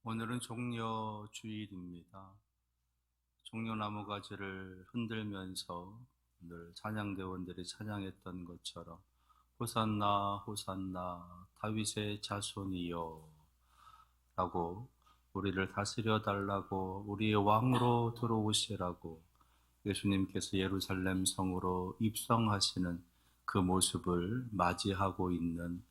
오늘은 종려 주일입니다. 종려나무 가지를 흔들면서 오늘 찬양대원들이 찬양했던 것처럼 호산나 호산나 다윗의 자손이여 라고 우리를 다스려 달라고 우리의 왕으로 들어오시라고 예수님께서 예루살렘 성으로 입성하시는 그 모습을 맞이하고 있는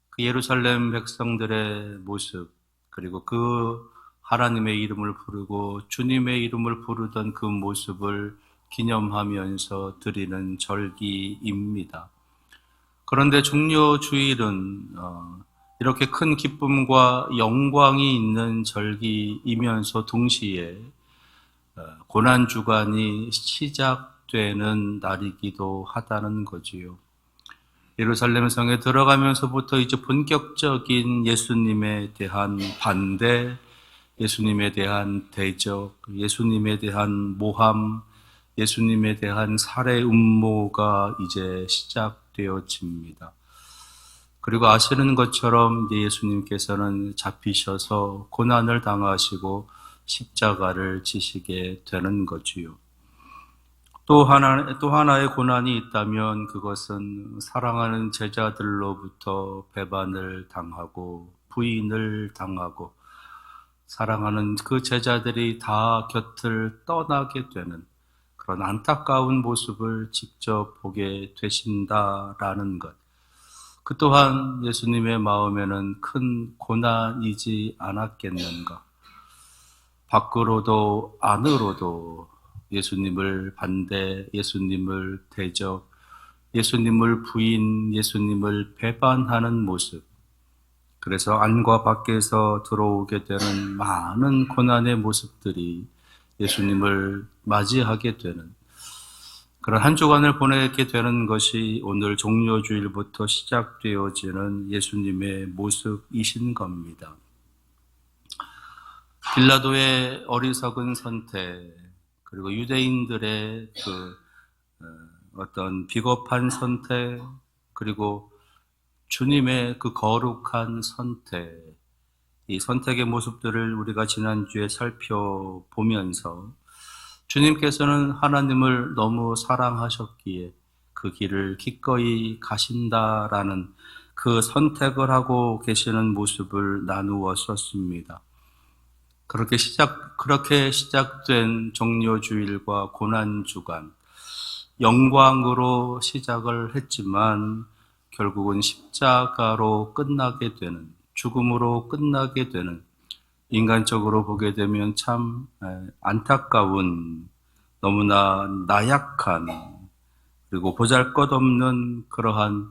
그 예루살렘 백성들의 모습, 그리고 그 하나님의 이름을 부르고 주님의 이름을 부르던 그 모습을 기념하면서 드리는 절기입니다. 그런데 종려주일은 이렇게 큰 기쁨과 영광이 있는 절기이면서 동시에 고난주간이 시작되는 날이기도 하다는 거지요. 예루살렘 성에 들어가면서부터 이제 본격적인 예수님에 대한 반대, 예수님에 대한 대적, 예수님에 대한 모함, 예수님에 대한 살해 음모가 이제 시작되어집니다. 그리고 아시는 것처럼 예수님께서는 잡히셔서 고난을 당하시고 십자가를 지시게 되는 거지요. 또 하나의 고난이 있다면 그것은 사랑하는 제자들로부터 배반을 당하고 부인을 당하고 사랑하는 그 제자들이 다 곁을 떠나게 되는 그런 안타까운 모습을 직접 보게 되신다라는 것. 그 또한 예수님의 마음에는 큰 고난이지 않았겠는가. 밖으로도 안으로도 예수님을 반대, 예수님을 대적, 예수님을 부인, 예수님을 배반하는 모습. 그래서 안과 밖에서 들어오게 되는 많은 고난의 모습들이 예수님을 맞이하게 되는 그런 한 주간을 보내게 되는 것이 오늘 종려주일부터 시작되어지는 예수님의 모습이신 겁니다. 빌라도의 어리석은 선택, 그리고 유대인들의 어떤 비겁한 선택, 그리고 주님의 그 거룩한 선택, 이 선택의 모습들을 우리가 지난주에 살펴보면서 주님께서는 하나님을 너무 사랑하셨기에 그 길을 기꺼이 가신다라는 그 선택을 하고 계시는 모습을 나누었었습니다. 그렇게 시작된 종려주일과 고난주간, 영광으로 시작을 했지만 결국은 십자가로 끝나게 되는, 죽음으로 끝나게 되는, 인간적으로 보게 되면 참 안타까운, 너무나 나약한, 그리고 보잘것없는 그러한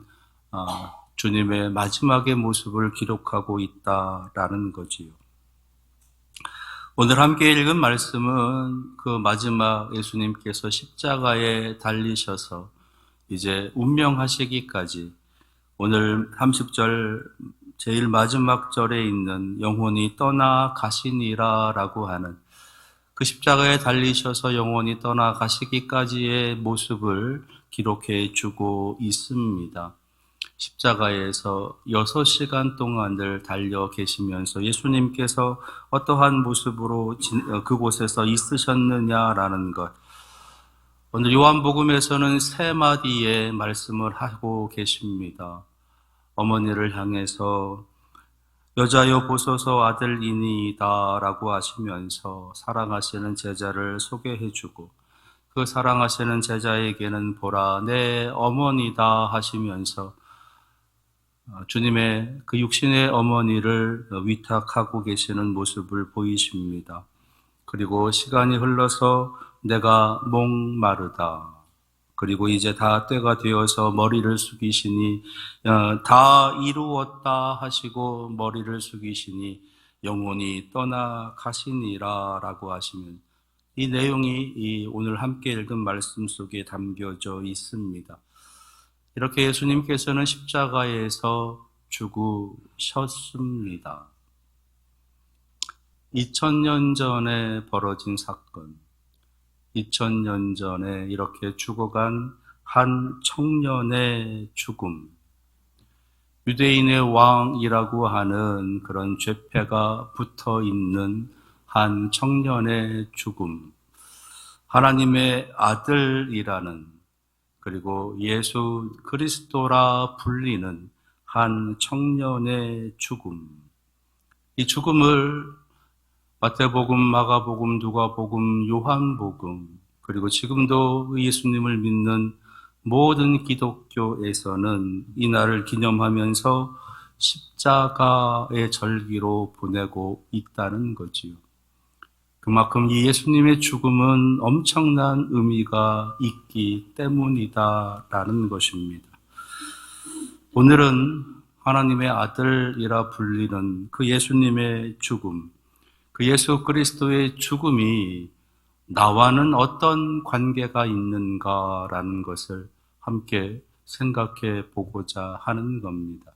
주님의 마지막의 모습을 기록하고 있다라는 거지요. 오늘 함께 읽은 말씀은 그 마지막 예수님께서 십자가에 달리셔서 이제 운명하시기까지 오늘 30절 제일 마지막 절에 있는 영혼이 떠나가시니라 라고 하는 그 십자가에 달리셔서 영혼이 떠나가시기까지의 모습을 기록해 주고 있습니다. 십자가에서 6시간 동안을 달려 계시면서 예수님께서 어떠한 모습으로 그곳에서 있으셨느냐라는 것. 오늘 요한복음에서는 3마디의 말씀을 하고 계십니다. 어머니를 향해서 여자여 보소서 아들이니이다 라고 하시면서 사랑하시는 제자를 소개해주고 그 사랑하시는 제자에게는 보라 내 어머니다 하시면서 주님의 그 육신의 어머니를 위탁하고 계시는 모습을 보이십니다. 그리고 시간이 흘러서 내가 목마르다. 그리고 이제 다 때가 되어서 머리를 숙이시니 다 이루었다 하시고 머리를 숙이시니 영혼이 떠나가시니라 라고 하시면 이 내용이 오늘 함께 읽은 말씀 속에 담겨져 있습니다. 이렇게 예수님께서는 십자가에서 죽으셨습니다. 2000년 전에 벌어진 사건, 2000년 전에 이렇게 죽어간 한 청년의 죽음, 유대인의 왕이라고 하는 그런 죄패가 붙어 있는 한 청년의 죽음, 하나님의 아들이라는, 그리고 예수 그리스도라 불리는 한 청년의 죽음, 이 죽음을 마태복음, 마가복음, 누가복음, 요한복음, 그리고 지금도 예수님을 믿는 모든 기독교에서는 이날을 기념하면서 십자가의 절기로 보내고 있다는 거지요. 그만큼 이 예수님의 죽음은 엄청난 의미가 있기 때문이다라는 것입니다. 오늘은 하나님의 아들이라 불리는 그 예수님의 죽음, 그 예수 그리스도의 죽음이 나와는 어떤 관계가 있는가라는 것을 함께 생각해 보고자 하는 겁니다.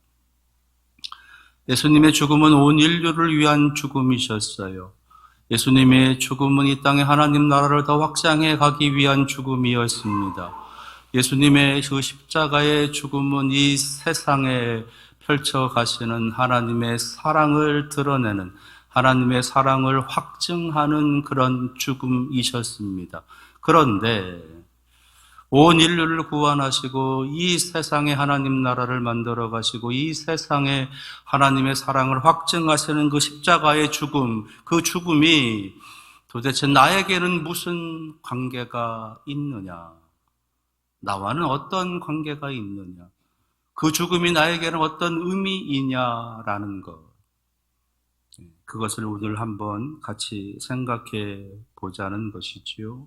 예수님의 죽음은 온 인류를 위한 죽음이셨어요. 예수님의 죽음은 이 땅에 하나님 나라를 더 확장해 가기 위한 죽음이었습니다. 예수님의 그 십자가의 죽음은 이 세상에 펼쳐 가시는 하나님의 사랑을 드러내는, 하나님의 사랑을 확증하는 그런 죽음이셨습니다. 그런데 온 인류를 구원하시고 이 세상에 하나님 나라를 만들어 가시고 이 세상에 하나님의 사랑을 확증하시는 그 십자가의 죽음, 그 죽음이 도대체 나에게는 무슨 관계가 있느냐? 나와는 어떤 관계가 있느냐? 그 죽음이 나에게는 어떤 의미이냐라는 것. 그것을 오늘 한번 같이 생각해 보자는 것이지요.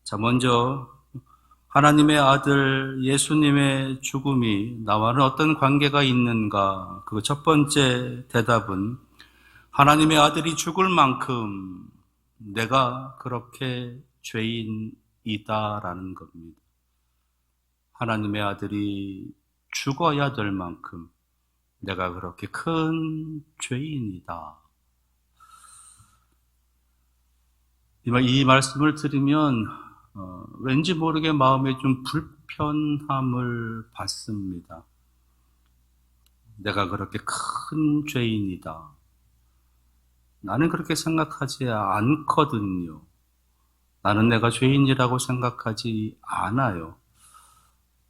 자, 먼저 하나님의 아들 예수님의 죽음이 나와는 어떤 관계가 있는가? 그 첫 번째 대답은 하나님의 아들이 죽을 만큼 내가 그렇게 죄인이다라는 겁니다. 하나님의 아들이 죽어야 될 만큼 내가 그렇게 큰 죄인이다. 이 말씀을 들으면 왠지 모르게 마음에 좀 불편함을 받습니다. 내가 그렇게 큰 죄인이다. 나는 그렇게 생각하지 않거든요. 나는 내가 죄인이라고 생각하지 않아요.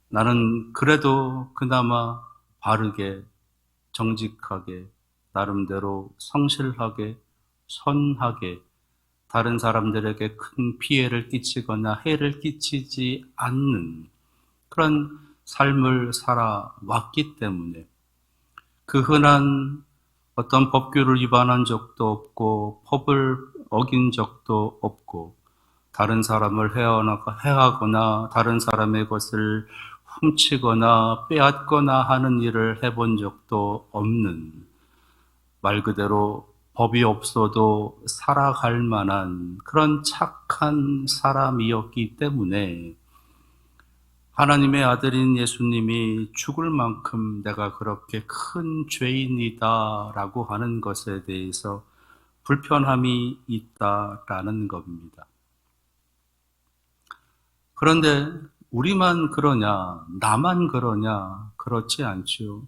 나는 그래도 그나마 바르게, 정직하게, 나름대로 성실하게, 선하게 다른 사람들에게 큰 피해를 끼치거나 해를 끼치지 않는 그런 삶을 살아왔기 때문에 그 흔한 어떤 법규를 위반한 적도 없고 법을 어긴 적도 없고 다른 사람을 해하거나 다른 사람의 것을 훔치거나 빼앗거나 하는 일을 해본 적도 없는, 말 그대로 법이 없어도 살아갈 만한 그런 착한 사람이었기 때문에 하나님의 아들인 예수님이 죽을 만큼 내가 그렇게 큰 죄인이다라고 하는 것에 대해서 불편함이 있다라는 겁니다. 그런데 우리만 그러냐, 나만 그러냐, 그렇지 않죠.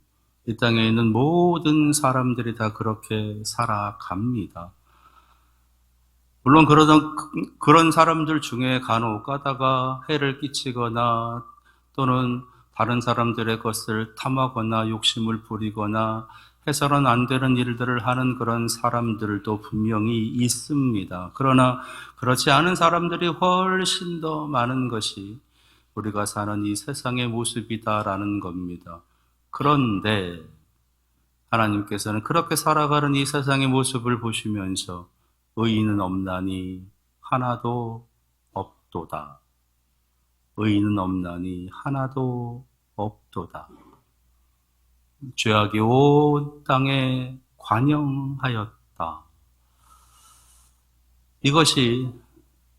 이 땅에 있는 모든 사람들이 다 그렇게 살아갑니다. 물론 그런 사람들 중에 간혹 가다가 해를 끼치거나 또는 다른 사람들의 것을 탐하거나 욕심을 부리거나 해서는 안 되는 일들을 하는 그런 사람들도 분명히 있습니다. 그러나 그렇지 않은 사람들이 훨씬 더 많은 것이 우리가 사는 이 세상의 모습이다라는 겁니다. 그런데 하나님께서는 그렇게 살아가는 이 세상의 모습을 보시면서 의인은 없나니 하나도 없도다. 의인은 없나니 하나도 없도다. 죄악이 온 땅에 관영하였다. 이것이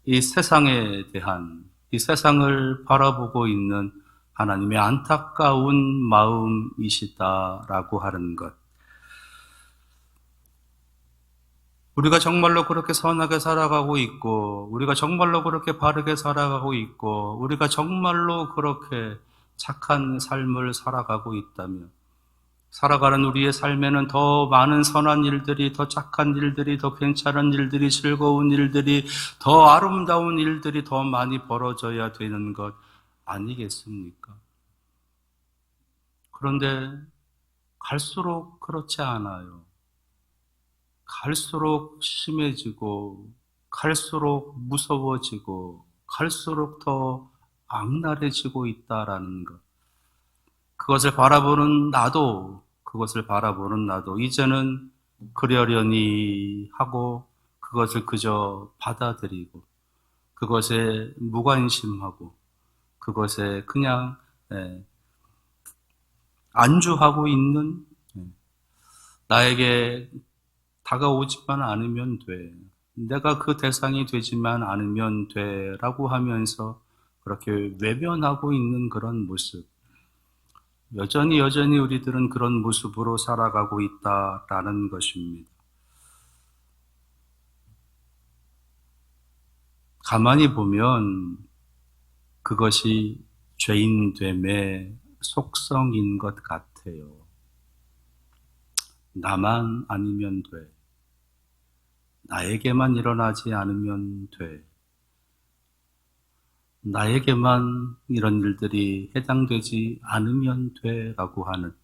이 세상에 대한, 이 세상을 바라보고 있는 하나님의 안타까운 마음이시다라고 하는 것. 우리가 정말로 그렇게 선하게 살아가고 있고, 우리가 정말로 그렇게 바르게 살아가고 있고, 우리가 정말로 그렇게 착한 삶을 살아가고 있다면 살아가는 우리의 삶에는 더 많은 선한 일들이, 더 착한 일들이, 더 괜찮은 일들이, 즐거운 일들이, 더 아름다운 일들이 더 많이 벌어져야 되는 것 아니겠습니까? 그런데 갈수록 그렇지 않아요. 갈수록 심해지고, 갈수록 무서워지고, 갈수록 더 악랄해지고 있다라는 것. 그것을 바라보는 나도 이제는 그러려니 하고 그것을 그저 받아들이고 그것에 무관심하고 그것에 그냥 안주하고 있는, 나에게 다가오지만 않으면 돼, 내가 그 대상이 되지만 않으면 돼라고 하면서 그렇게 외면하고 있는 그런 모습, 여전히 우리들은 그런 모습으로 살아가고 있다라는 것입니다. 가만히 보면 그것이 죄인됨의 속성인 것 같아요. 나만 아니면 돼. 나에게만 일어나지 않으면 돼. 나에게만 이런 일들이 해당되지 않으면 돼라고 하는,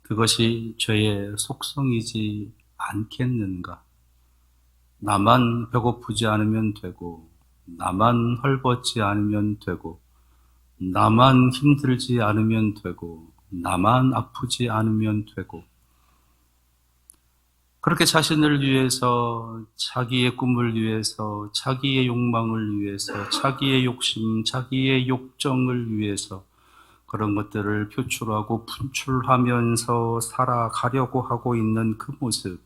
그것이 죄의 속성이지 않겠는가? 나만 배고프지 않으면 되고, 나만 헐벗지 않으면 되고, 나만 힘들지 않으면 되고, 나만 아프지 않으면 되고, 그렇게 자신을 위해서, 자기의 꿈을 위해서, 자기의 욕망을 위해서, 자기의 욕심, 자기의 욕정을 위해서 그런 것들을 표출하고 분출하면서 살아가려고 하고 있는 그 모습,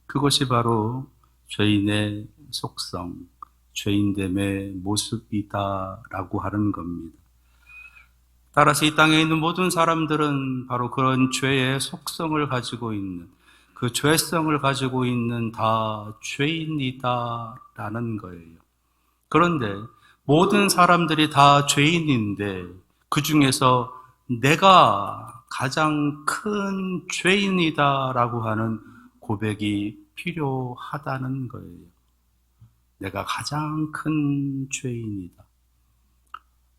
그것이 바로 죄인의 속성, 죄인됨의 모습이다라고 하는 겁니다. 따라서 이 땅에 있는 모든 사람들은 바로 그런 죄의 속성을 가지고 있는, 그 죄성을 가지고 있는 다 죄인이다라는 거예요. 그런데 모든 사람들이 다 죄인인데 그 중에서 내가 가장 큰 죄인이다라고 하는 고백이 필요하다는 거예요. 내가 가장 큰 죄인이다.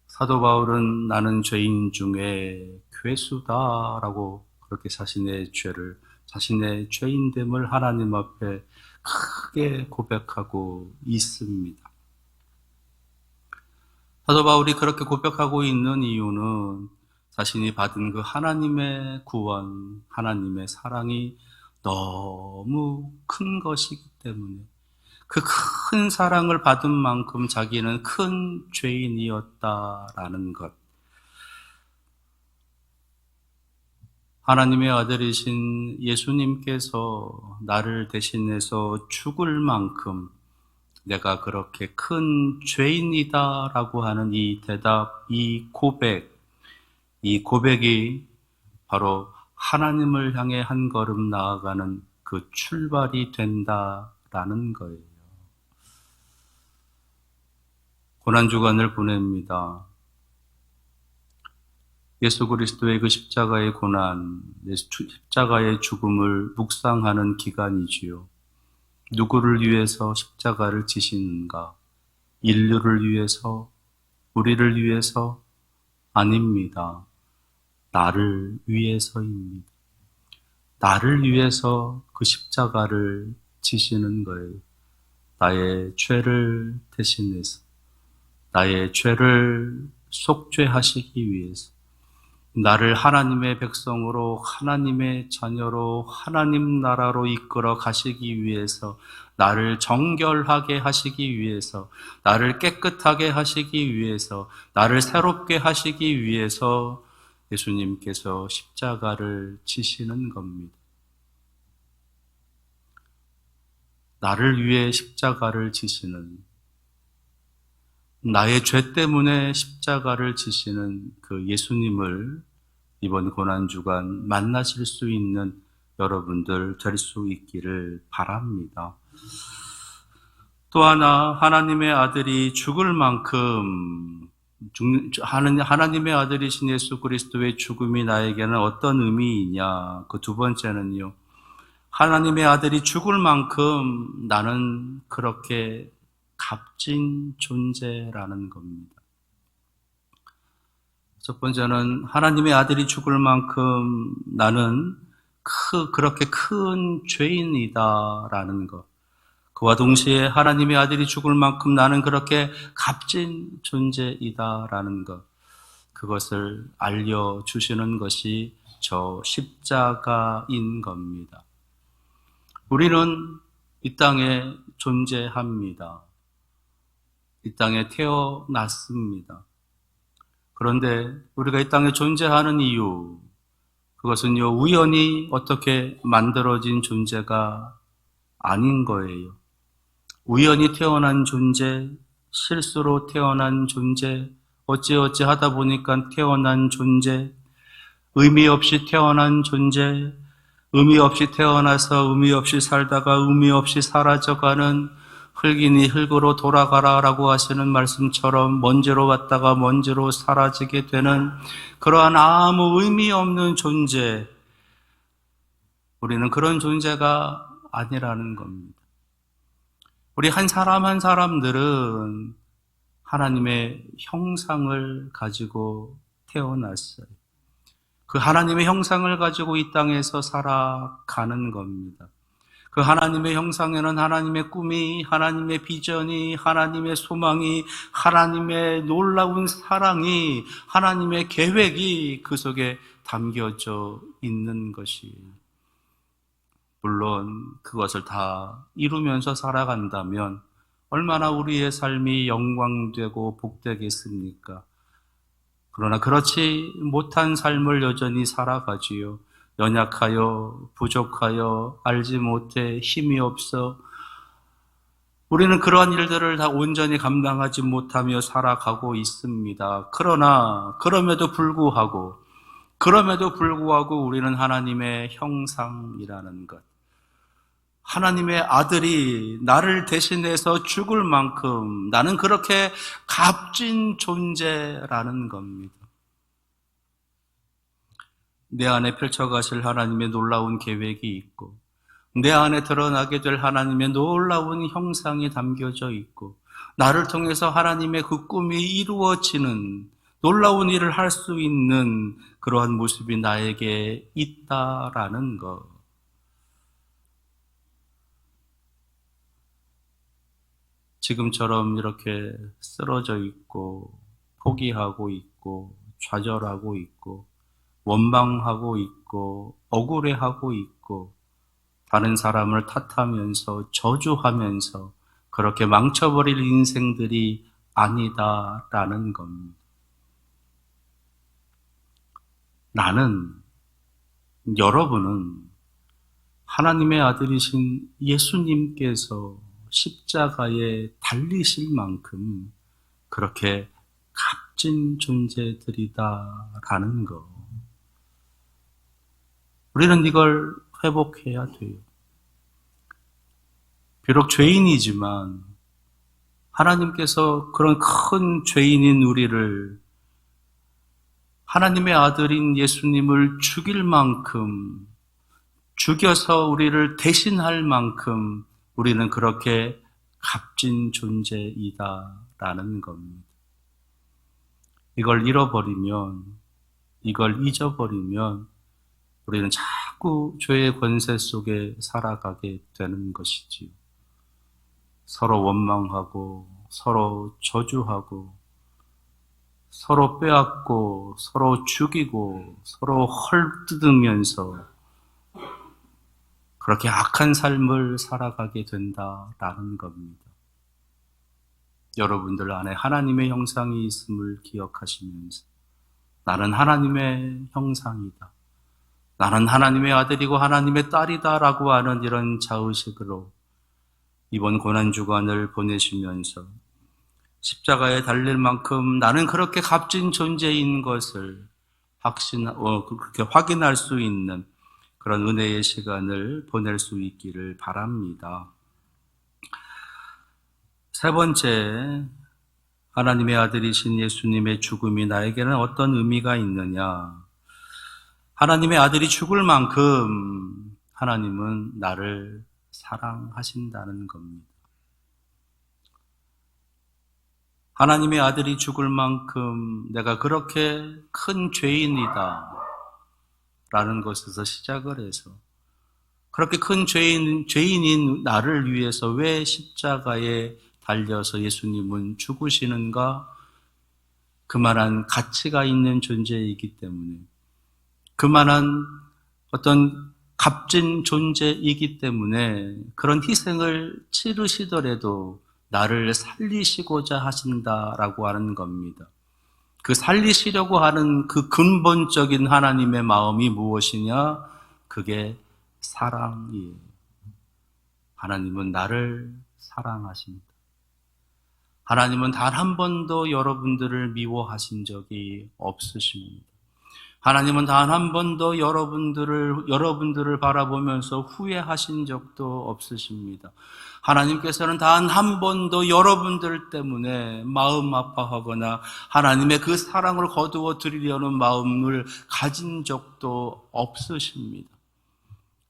사도 바울은 나는 죄인 중에 괴수다라고 그렇게 자신의 죄를, 자신의 죄인됨을 하나님 앞에 크게 고백하고 있습니다. 사도 바울이 그렇게 고백하고 있는 이유는 자신이 받은 그 하나님의 구원, 하나님의 사랑이 너무 큰 것이기 때문에, 그 큰 사랑을 받은 만큼 자기는 큰 죄인이었다라는 것. 하나님의 아들이신 예수님께서 나를 대신해서 죽을 만큼 내가 그렇게 큰 죄인이다라고 하는 이 대답, 이 고백이 바로 하나님을 향해 한 걸음 나아가는 그 출발이 된다라는 거예요. 고난주간을 보냅니다. 예수 그리스도의 그 십자가의 고난, 십자가의 죽음을 묵상하는 기간이지요. 누구를 위해서 십자가를 지시는가? 인류를 위해서? 우리를 위해서? 아닙니다. 나를 위해서입니다. 나를 위해서 그 십자가를 지시는 거예요. 나의 죄를 대신해서, 나의 죄를 속죄하시기 위해서, 나를 하나님의 백성으로, 하나님의 자녀로, 하나님 나라로 이끌어 가시기 위해서, 나를 정결하게 하시기 위해서, 나를 깨끗하게 하시기 위해서, 나를 새롭게 하시기 위해서 예수님께서 십자가를 지시는 겁니다. 나를 위해 십자가를 지시는, 나의 죄 때문에 십자가를 지시는 그 예수님을 이번 고난주간 만나실 수 있는 여러분들 될 수 있기를 바랍니다. 또 하나, 하나님의 아들이 죽을 만큼 하나님의 아들이신 예수 그리스도의 죽음이 나에게는 어떤 의미이냐. 그 두 번째는요, 하나님의 아들이 죽을 만큼 나는 그렇게 값진 존재라는 겁니다. 첫 번째는 하나님의 아들이 죽을 만큼 나는 그렇게 큰 죄인이다라는 것. 그와 동시에 하나님의 아들이 죽을 만큼 나는 그렇게 값진 존재이다라는 것. 그것을 알려주시는 것이 저 십자가인 겁니다. 우리는 이 땅에 존재합니다. 이 땅에 태어났습니다. 그런데 우리가 이 땅에 존재하는 이유, 그것은요, 우연히 어떻게 만들어진 존재가 아닌 거예요. 우연히 태어난 존재, 실수로 태어난 존재, 어찌어찌 하다 보니까 태어난 존재, 의미 없이 태어난 존재, 의미 없이 태어나서 의미 없이 살다가 의미 없이 사라져가는 흙이니 흙으로 돌아가라라고 하시는 말씀처럼 먼지로 왔다가 먼지로 사라지게 되는 그러한 아무 의미 없는 존재, 우리는 그런 존재가 아니라는 겁니다. 우리 한 사람 한 사람들은 하나님의 형상을 가지고 태어났어요. 그 하나님의 형상을 가지고 이 땅에서 살아가는 겁니다. 그 하나님의 형상에는 하나님의 꿈이, 하나님의 비전이, 하나님의 소망이, 하나님의 놀라운 사랑이, 하나님의 계획이 그 속에 담겨져 있는 것이에요. 물론 그것을 다 이루면서 살아간다면 얼마나 우리의 삶이 영광되고 복되겠습니까? 그러나 그렇지 못한 삶을 여전히 살아가지요. 연약하여, 부족하여, 알지 못해, 힘이 없어. 우리는 그러한 일들을 다 온전히 감당하지 못하며 살아가고 있습니다. 그러나 그럼에도 불구하고 우리는 하나님의 형상이라는 것. 하나님의 아들이 나를 대신해서 죽을 만큼 나는 그렇게 값진 존재라는 겁니다. 내 안에 펼쳐가실 하나님의 놀라운 계획이 있고 내 안에 드러나게 될 하나님의 놀라운 형상이 담겨져 있고 나를 통해서 하나님의 그 꿈이 이루어지는 놀라운 일을 할 수 있는 그러한 모습이 나에게 있다라는 것. 지금처럼 이렇게 쓰러져 있고 포기하고 있고 좌절하고 있고 원망하고 있고 억울해하고 있고 다른 사람을 탓하면서 저주하면서 그렇게 망쳐버릴 인생들이 아니다라는 겁니다. 나는, 여러분은 하나님의 아들이신 예수님께서 십자가에 달리실 만큼 그렇게 값진 존재들이다라는 것. 우리는 이걸 회복해야 돼요. 비록 죄인이지만 하나님께서 그런 큰 죄인인 우리를 하나님의 아들인 예수님을 죽일 만큼 죽여서 우리를 대신할 만큼 우리는 그렇게 값진 존재이다라는 겁니다. 이걸 잃어버리면, 이걸 잊어버리면 우리는 자꾸 죄의 권세 속에 살아가게 되는 것이지요. 서로 원망하고 서로 저주하고 서로 빼앗고 서로 죽이고 서로 헐뜯으면서 그렇게 악한 삶을 살아가게 된다라는 겁니다. 여러분들 안에 하나님의 형상이 있음을 기억하시면서 나는 하나님의 형상이다. 나는 하나님의 아들이고 하나님의 딸이다라고 하는 이런 자의식으로 이번 고난주간을 보내시면서 십자가에 달릴 만큼 나는 그렇게 값진 존재인 것을 그렇게 확인할 수 있는 그런 은혜의 시간을 보낼 수 있기를 바랍니다. 세 번째, 하나님의 아들이신 예수님의 죽음이 나에게는 어떤 의미가 있느냐? 하나님의 아들이 죽을 만큼 하나님은 나를 사랑하신다는 겁니다. 하나님의 아들이 죽을 만큼 내가 그렇게 큰 죄인이다 라는 것에서 시작을 해서 그렇게 큰 죄인인 나를 위해서 왜 십자가에 달려서 예수님은 죽으시는가? 그만한 가치가 있는 존재이기 때문에, 그만한 어떤 값진 존재이기 때문에 그런 희생을 치르시더라도 나를 살리시고자 하신다라고 하는 겁니다. 그 살리시려고 하는 그 근본적인 하나님의 마음이 무엇이냐? 그게 사랑이에요. 하나님은 나를 사랑하십니다. 하나님은 단 한 번도 여러분들을 미워하신 적이 없으십니다. 하나님은 단 한 번도 여러분들을 바라보면서 후회하신 적도 없으십니다. 하나님께서는 단 한 번도 여러분들 때문에 마음 아파하거나 하나님의 그 사랑을 거두어 드리려는 마음을 가진 적도 없으십니다.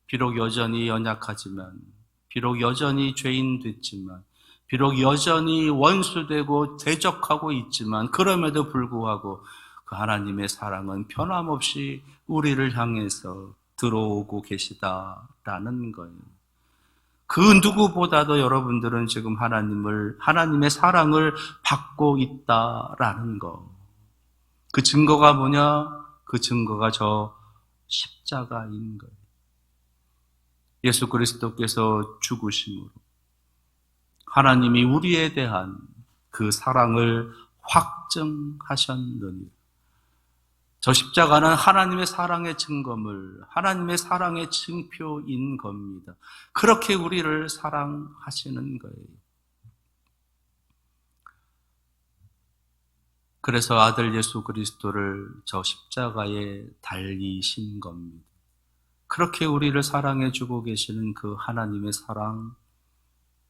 비록 여전히 연약하지만, 비록 여전히 죄인 됐지만, 비록 여전히 원수되고 대적하고 있지만, 그럼에도 불구하고 그 하나님의 사랑은 변함없이 우리를 향해서 들어오고 계시다라는 거예요. 그 누구보다도 여러분들은 지금 하나님의 사랑을 받고 있다라는 거. 그 증거가 뭐냐? 그 증거가 저 십자가인 거예요. 예수 그리스도께서 죽으심으로 하나님이 우리에 대한 그 사랑을 확증하셨느니라. 저 십자가는 하나님의 사랑의 증거물, 하나님의 사랑의 증표인 겁니다. 그렇게 우리를 사랑하시는 거예요. 그래서 아들 예수 그리스도를 저 십자가에 달리신 겁니다. 그렇게 우리를 사랑해 주고 계시는 그 하나님의 사랑,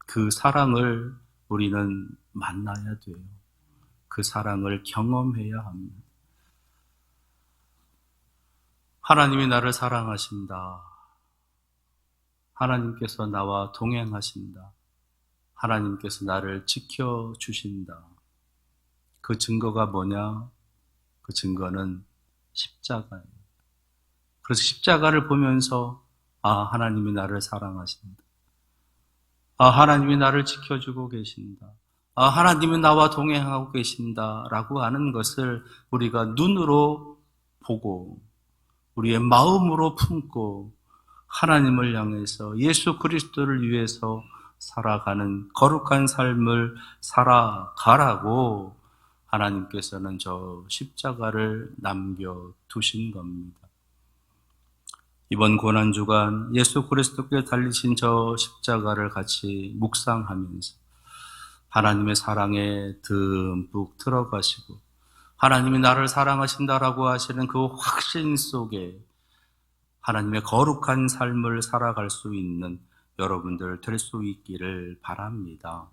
그 사랑을 우리는 만나야 돼요. 그 사랑을 경험해야 합니다. 하나님이 나를 사랑하신다. 하나님께서 나와 동행하신다. 하나님께서 나를 지켜주신다. 그 증거가 뭐냐? 그 증거는 십자가예요. 그래서 십자가를 보면서 하나님이 나를 사랑하신다. 하나님이 나를 지켜주고 계신다. 하나님이 나와 동행하고 계신다라고 하는 것을 우리가 눈으로 보고 우리의 마음으로 품고 하나님을 향해서 예수 그리스도를 위해서 살아가는 거룩한 삶을 살아가라고 하나님께서는 저 십자가를 남겨두신 겁니다. 이번 고난주간 예수 그리스도께 달리신 저 십자가를 같이 묵상하면서 하나님의 사랑에 듬뿍 들어가시고 하나님이 나를 사랑하신다라고 하시는 그 확신 속에 하나님의 거룩한 삶을 살아갈 수 있는 여러분들 될 수 있기를 바랍니다.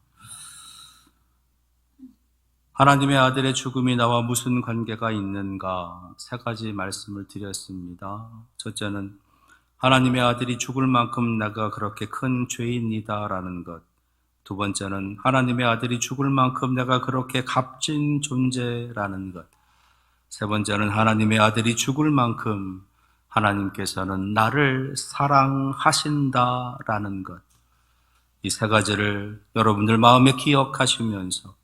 하나님의 아들의 죽음이 나와 무슨 관계가 있는가? 세 가지 말씀을 드렸습니다. 첫째는 하나님의 아들이 죽을 만큼 내가 그렇게 큰 죄인이다라는 것. 두 번째는 하나님의 아들이 죽을 만큼 내가 그렇게 값진 존재라는 것. 세 번째는 하나님의 아들이 죽을 만큼 하나님께서는 나를 사랑하신다라는 것. 이 세 가지를 여러분들 마음에 기억하시면서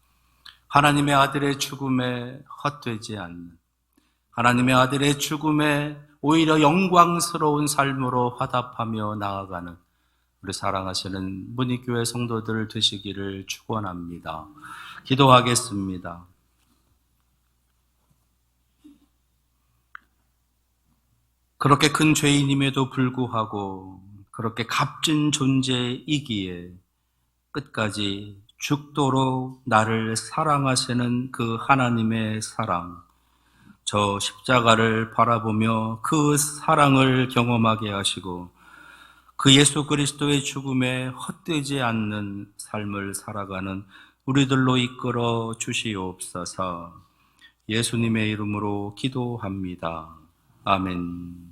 하나님의 아들의 죽음에 헛되지 않는, 하나님의 아들의 죽음에 오히려 영광스러운 삶으로 화답하며 나아가는 우리 사랑하시는 문익교회 성도들 되시기를 축원합니다. 기도하겠습니다. 그렇게 큰 죄인임에도 불구하고 그렇게 값진 존재이기에 끝까지 죽도록 나를 사랑하시는 그 하나님의 사랑, 저 십자가를 바라보며 그 사랑을 경험하게 하시고 그 예수 그리스도의 죽음에 헛되지 않는 삶을 살아가는 우리들로 이끌어 주시옵소서. 예수님의 이름으로 기도합니다. 아멘.